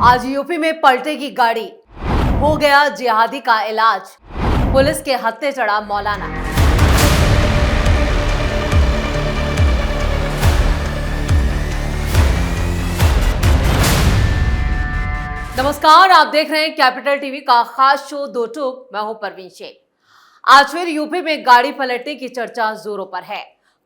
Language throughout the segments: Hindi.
आज यूपी में पलटेगी गाड़ी, हो गया जिहादी का इलाज, पुलिस के हत्थे चढ़ा मौलाना। नमस्कार, आप देख रहे हैं कैपिटल टीवी का खास शो दो टूक। मैं हूं परवीन शेख। आज फिर यूपी में गाड़ी पलटने की चर्चा जोरों पर है।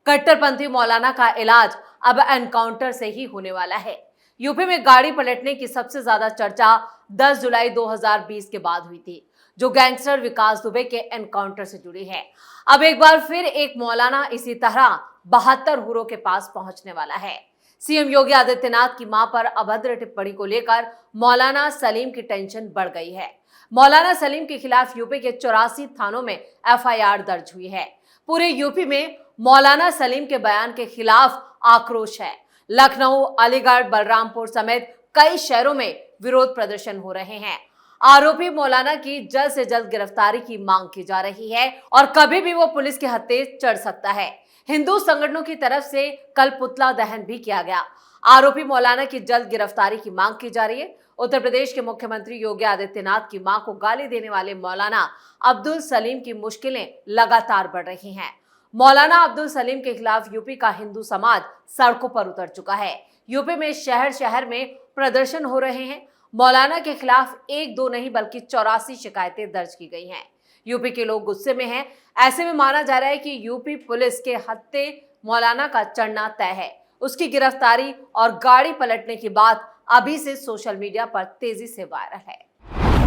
कट्टरपंथी मौलाना का इलाज अब एनकाउंटर से ही होने वाला है। यूपी में गाड़ी पलटने की सबसे ज्यादा चर्चा 10 जुलाई 2020 के बाद हुई थी, जो गैंगस्टर विकास दुबे के एनकाउंटर से जुड़ी है। अब एक बार फिर एक मौलाना इसी तरह 72 हुरों के पास पहुंचने वाला है। सीएम योगी आदित्यनाथ की मां पर अभद्र टिप्पणी को लेकर मौलाना सलीम की टेंशन बढ़ गई है। मौलाना सलीम के खिलाफ यूपी के 84 थानों में एफआईआर दर्ज हुई है। पूरे यूपी में मौलाना सलीम के बयान के खिलाफ आक्रोश है। लखनऊ, अलीगढ़, बलरामपुर समेत कई शहरों में विरोध प्रदर्शन हो रहे हैं। आरोपी मौलाना की जल्द से जल्द गिरफ्तारी की मांग की जा रही है और कभी भी वो पुलिस के हत्थे चढ़ सकता है। हिंदू संगठनों की तरफ से कल पुतला दहन भी किया गया। आरोपी मौलाना की जल्द गिरफ्तारी की मांग की जा रही है। उत्तर प्रदेश के मुख्यमंत्री योगी आदित्यनाथ की मां को गाली देने वाले मौलाना अब्दुल सलीम की मुश्किलें लगातार बढ़ रही हैं। मौलाना अब्दुल सलीम के खिलाफ यूपी का हिंदू समाज सड़कों पर उतर चुका है। यूपी में शहर शहर में प्रदर्शन हो रहे हैं। मौलाना के खिलाफ एक दो नहीं बल्कि 84 शिकायतें दर्ज की गई हैं। यूपी के लोग गुस्से में हैं। ऐसे में माना जा रहा है कि यूपी पुलिस के हत्थे मौलाना का चढ़ना तय है। उसकी गिरफ्तारी और गाड़ी पलटने की बात अभी से सोशल मीडिया पर तेजी से वायरल है।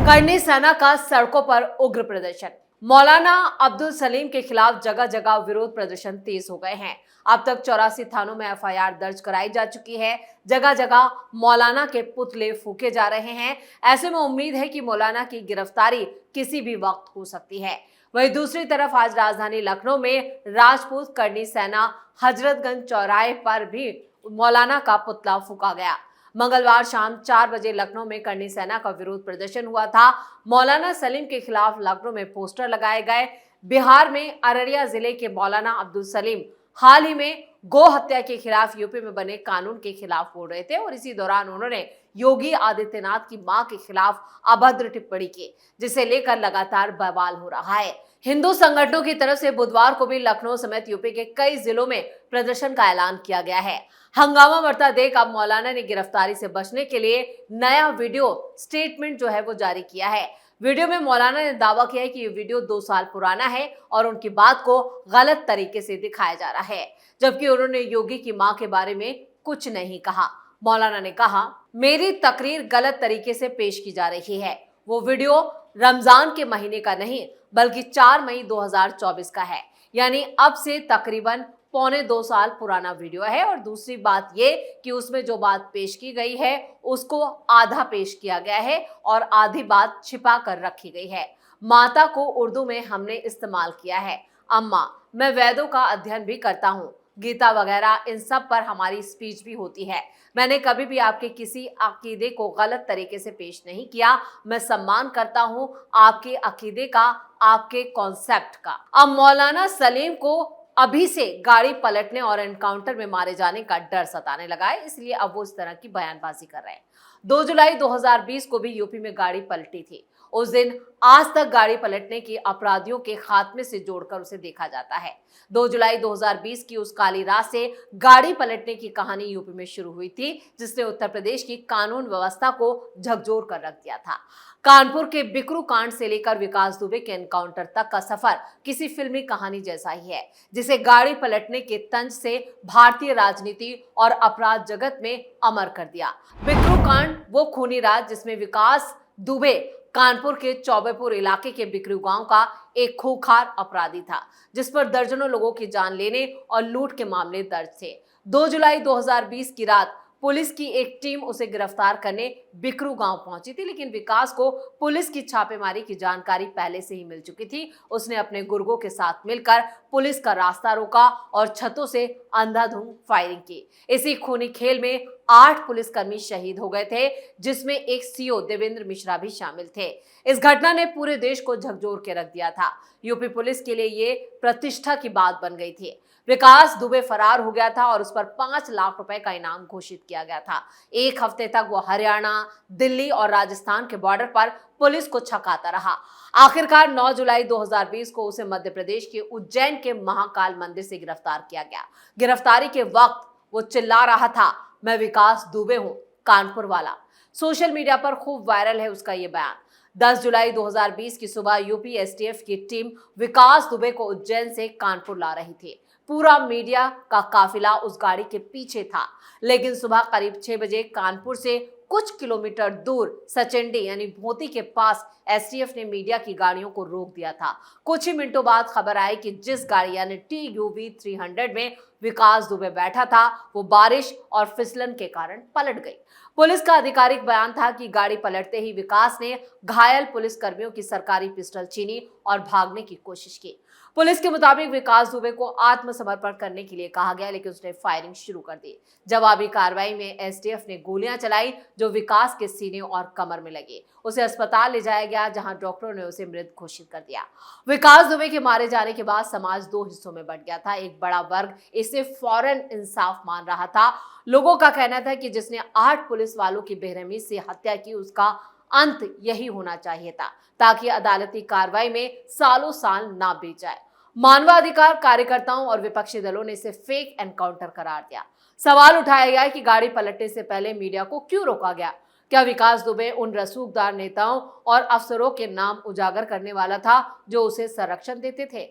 करनी सेना का सड़कों पर उग्र प्रदर्शन। मौलाना अब्दुल सलीम के खिलाफ जगह जगह विरोध प्रदर्शन तेज हो गए हैं। अब तक 84 थानों में एफआईआर दर्ज कराई जा चुकी है। जगह जगह मौलाना के पुतले फूके जा रहे हैं। ऐसे में उम्मीद है कि मौलाना की गिरफ्तारी किसी भी वक्त हो सकती है। वहीं दूसरी तरफ आज राजधानी लखनऊ में राजपूत करनी सेना हजरतगंज चौराहे पर भी मौलाना का पुतला फूका गया। मंगलवार शाम 4 बजे लखनऊ में करनी सेना का विरोध प्रदर्शन हुआ था। मौलाना सलीम के खिलाफ लखनऊ में पोस्टर लगाए गए। बिहार में अररिया जिले के मौलाना अब्दुल सलीम हाल ही में गो हत्या के खिलाफ यूपी में बने कानून के खिलाफ बोल रहे थे और इसी दौरान उन्होंने योगी आदित्यनाथ की मां के खिलाफ अभद्र टिप्पणी की, जिसे लेकर लगातार बवाल हो रहा है। हिंदू संगठनों की तरफ से बुधवार को भी लखनऊ समेत यूपी के कई जिलों में प्रदर्शन का ऐलान किया गया है। हंगामा बढ़ता देख अब मौलाना ने गिरफ्तारी से बचने के लिए नया वीडियो स्टेटमेंट जो है वो जारी किया है। वीडियो में मौलाना ने दावा किया है कि ये वीडियो 2 साल पुराना है और उनकी बात को गलत तरीके से दिखाया जा रहा है, जबकि उन्होंने योगी की मां के बारे में कुछ नहीं कहा। मौलाना ने कहा, मेरी तकरीर गलत तरीके से पेश की जा रही है। वो वीडियो रमजान के महीने का नहीं बल्कि 4 मई 2024 का है, यानी अब से तकरीबन 1.25 साल पुराना वीडियो है। और दूसरी बात ये कि उसमें जो बात पेश की गई है उसको आधा पेश किया गया है और आधी बात छिपा कर रखी गई है। माता को उर्दू में हमने इस्तेमाल किया है। अम्मा, मैं वेदों का अध्ययन भी करता हूँ, गीता वगैरह, इन सब पर हमारी स्पीच भी होती है। मैंने कभी भी आपके किसी अकीदे को गलत तरीके से पेश नहीं किया। मैं सम्मान करता हूँ आपके अकीदे का, आपके कॉन्सेप्ट का। अब मौलाना सलीम को अभी से गाड़ी पलटने और एनकाउंटर में मारे जाने का डर सताने लगा है, इसलिए अब वो इस तरह की बयानबाजी कर रहे हैं। 2 जुलाई 2020 को भी यूपी में गाड़ी पलटी थी। उस दिन आज तक गाड़ी पलटने की अपराधियों के खात्मे से जोड़कर उसे देखा जाता है। 2 जुलाई 2020 की उस काली रात से गाड़ी पलटने की कहानी यूपी में शुरू हुई थी, जिसने उत्तर प्रदेश की कानून व्यवस्था को झकझोर कर रख दिया था। कानपुर के बिकरू कांड से लेकर विकास दुबे के एनकाउंटर तक का सफर किसी फिल्मी कहानी जैसा ही है, जिसे गाड़ी पलटने के तंज से भारतीय राजनीति और अपराध जगत में अमर कर दिया। बिकरू कांड वो खूनी रात जिसमें विकास दुबे कानपुर के चौबेपुर इलाके के बिकरू गांव का एक खूंखार अपराधी था, जिस पर दर्जनों लोगों की जान लेने और लूट के मामले दर्ज थे। 2 जुलाई 2020 की रात पुलिस की एक टीम उसे गिरफ्तार करने बिकरू गांव पहुंची थी, लेकिन विकास को पुलिस की छापेमारी की जानकारी पहले से ही मिल चुकी थी। उसने अपने गुर्गों के साथ मिलकर पुलिस का रास्ता रोका और छतों से अंधाधुंध फायरिंग की। इसी खूनी खेल में 8 पुलिसकर्मी शहीद हो गए थे, जिसमें एक सीओ देवेंद्र मिश्रा भी शामिल थे। इस घटना ने पूरे देश को झकझोर के रख दिया था। यूपी पुलिस के लिए ये प्रतिष्ठा की बात बन गई थी। विकास दुबे फरार हो गया था और उस पर 5 लाख रुपए का इनाम घोषित किया गया था। एक हफ्ते तक वो हरियाणा, दिल्ली और राजस्थान के बॉर्डर पर पुलिस को छकाता रहा। आखिरकार 9 जुलाई 2020 को उसे मध्य प्रदेश के उज्जैन के महाकाल मंदिर से गिरफ्तार किया गया। गिरफ्तारी के वक्त वो चिल्ला रहा था, मैं विकास दुबे हूं, कानपुर वाला। सोशल मीडिया पर खूब वायरल है उसका ये बयान। 10 जुलाई 2020 की सुबह यूपी एसटीएफ की टीम विकास दुबे को उज्जैन से कानपुर ला रही थी। पूरा मीडिया का काफिला उस गाड़ी के पीछे था, लेकिन सुबह करीब 6 बजे कानपुर से कुछ किलोमीटर दूर सचिंडी यानी भोती के पास एसटीएफ ने मीडिया की गाड़ियों को रोक दिया था। कुछ ही मिनटों बाद खबर आई कि जिस गाड़ी यानी TUV 300 में विकास दुबे बैठा था वो बारिश और फिसलन के कारण पलट गई। पुलिस का आधिकारिक बयान था कि गाड़ी पलटते ही विकास ने घायल पुलिस कर्मियों की सरकारी पिस्टल छीनी और भागने की कोशिश की। पुलिस के मुताबिक विकास दुबे को आत्मसमर्पण करने के लिए कहा गया, लेकिन उसने फायरिंग शुरू कर दी। जवाबी कार्रवाई में एसटीएफ ने गोलियां चलाई जो विकास के सीने और कमर में लगी। उसे अस्पताल ले जाया गया, जहां डॉक्टरों ने उसे मृत घोषित कर दिया। विकास दुबे के मारे जाने के बाद समाज दो हिस्सों में बंट गया था। एक बड़ा वर्ग इसे फौरन इंसाफ मान रहा था। लोगों का कहना था कि जिसने 8 पुलिस वालों की बेरहमी से हत्या की उसका अंत यही होना चाहिए था, ताकि अदालती कार्रवाई में सालों साल ना बीत जाए। मानवाधिकार कार्यकर्ताओं और विपक्षी दलों ने इसे फेक एनकाउंटर करार दिया। सवाल उठाया गया कि गाड़ी पलटने से पहले मीडिया को क्यों रोका गया? क्या विकास दुबे उन रसूखदार नेताओं और अफसरों के नाम उजागर करने वाला था जो उसे संरक्षण देते थे?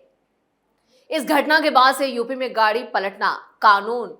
इस घटना के बाद से यूपी में गाड़ी पलटना कानून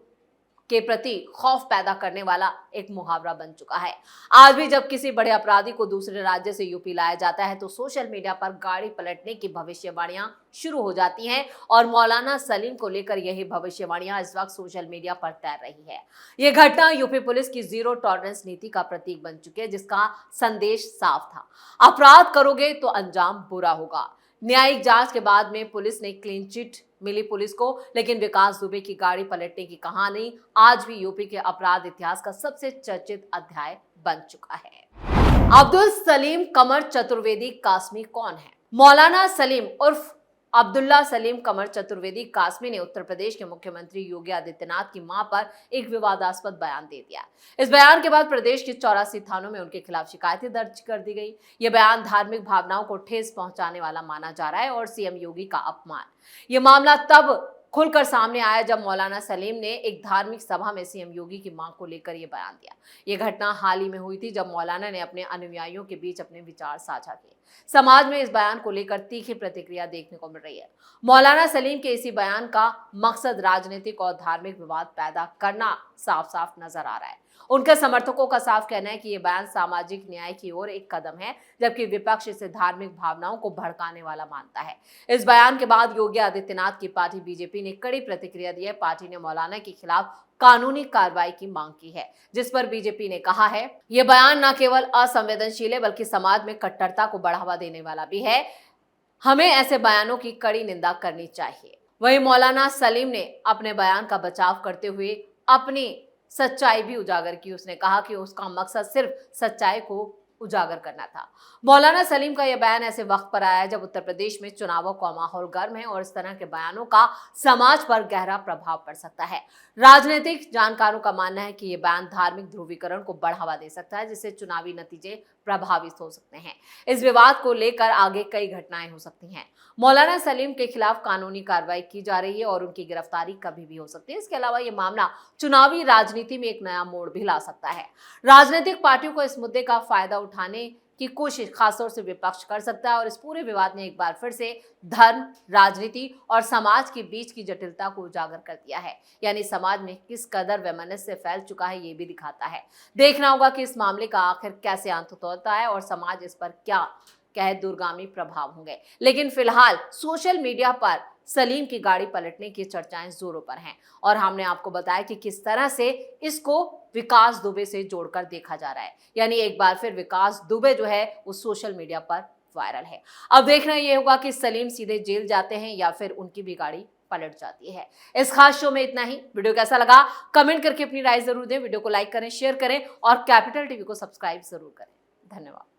के प्रति खौफ पैदा करने वाला एक मुहावरा बन चुका है। आज भी जब किसी बड़े अपराधी को दूसरे राज्य से यूपी लाया जाता है तो सोशल मीडिया पर गाड़ी पलटने की भविष्यवाणियां शुरू हो जाती हैं और मौलाना सलीम को लेकर यही भविष्यवाणियां इस वक्त सोशल मीडिया पर तैर रही है। यह घटना यूपी पुलिस की जीरो टॉलरेंस नीति का प्रतीक बन चुकी है, जिसका संदेश साफ था, अपराध करोगे तो अंजाम बुरा होगा। न्यायिक जांच के बाद में पुलिस ने क्लीन चिट मिली पुलिस को, लेकिन विकास दुबे की गाड़ी पलटने की कहानी आज भी यूपी के अपराध इतिहास का सबसे चर्चित अध्याय बन चुका है। अब्दुल सलीम कमर चतुर्वेदी कासमी कौन है? मौलाना सलीम उर्फ अब्दुल्ला सलीम कमर चतुर्वेदी कासमी ने उत्तर प्रदेश के मुख्यमंत्री योगी आदित्यनाथ की मां पर एक विवादास्पद बयान दे दिया। इस बयान के बाद प्रदेश के 84 थानों में उनके खिलाफ शिकायतें दर्ज कर दी गई। यह बयान धार्मिक भावनाओं को ठेस पहुंचाने वाला माना जा रहा है और सीएम योगी का अपमान। यह मामला तब खुलकर सामने आया जब मौलाना सलीम ने एक धार्मिक सभा में सीएम योगी की मांग को लेकर यह बयान दिया। यह घटना हाल ही में हुई थी जब मौलाना ने अपने अनुयायियों के बीच अपने विचार साझा किए। समाज में इस बयान को लेकर तीखी प्रतिक्रिया देखने को मिल रही है। मौलाना सलीम के इसी बयान का मकसद राजनीतिक और धार्मिक विवाद पैदा करना साफ साफ नजर आ रहा है। उनके समर्थकों का साफ कहना है कि यह बयान सामाजिक न्याय की ओर एक कदम है, जबकि विपक्ष इसे धार्मिक भावनाओं को भड़काने वाला मानता है। इस बयान के बाद योगी आदित्यनाथ की पार्टी बीजेपी ने कड़ी प्रतिक्रिया दी है। पार्टी ने मौलाना के खिलाफ कानूनी कार्रवाई की मांग की है, जिस पर बीजेपी ने कहा है यह बयान न केवल असंवेदनशील है बल्कि समाज में कट्टरता को बढ़ावा देने वाला भी है। हमें ऐसे बयानों की कड़ी निंदा करनी चाहिए। वहीं मौलाना सलीम ने अपने बयान का बचाव करते हुए अपनी सच्चाई भी उजागर की। उसने कहा कि उसका मकसद सिर्फ सच्चाई को उजागर करना था। मौलाना सलीम का यह बयान ऐसे वक्त पर आया जब उत्तर प्रदेश में चुनावों का माहौल गर्म है और इस तरह के बयानों का समाज पर गहरा प्रभाव पड़ सकता है। राजनीतिक जानकारों का मानना है कि यह बयान धार्मिक ध्रुवीकरण को बढ़ावा दे सकता है, जिससे चुनावी नतीजे प्रभावित हो सकते हैं। इस विवाद को लेकर आगे कई घटनाएं हो सकती हैं। मौलाना सलीम के खिलाफ कानूनी कार्रवाई की जा रही है और उनकी गिरफ्तारी कभी भी हो सकती है। इसके अलावा यह मामला चुनावी राजनीति में एक नया मोड़ भी ला सकता है। राजनीतिक पार्टियों को इस मुद्दे का फायदा उठाने की कोशिश खासतौर से विपक्ष कर सकता है और इस पूरे विवाद ने एक बार फिर से धर्म, राजनीति और समाज के बीच की जटिलता को उजागर कर दिया है। यानी समाज में किस कदर वैमनस्य फैल चुका है ये भी दिखाता है। देखना होगा कि इस मामले का आखिर कैसे अंत होता है और समाज इस पर क्या दूरगामी प्रभाव होंगे। लेकिन फिलहाल सोशल मीडिया पर सलीम की गाड़ी पलटने की चर्चाएं जोरों पर हैं और हमने आपको बताया कि किस तरह से इसको विकास दुबे से जोड़कर देखा जा रहा है। यानी एक बार फिर विकास दुबे जो है वो सोशल मीडिया पर वायरल है। अब देखना यह होगा कि सलीम सीधे जेल जाते हैं या फिर उनकी भी गाड़ी पलट जाती है। इस खास शो में इतना ही। वीडियो कैसा लगा कमेंट करके अपनी राय जरूर दें। वीडियो को लाइक करें, शेयर करें और कैपिटल टीवी को सब्सक्राइब जरूर करें। धन्यवाद।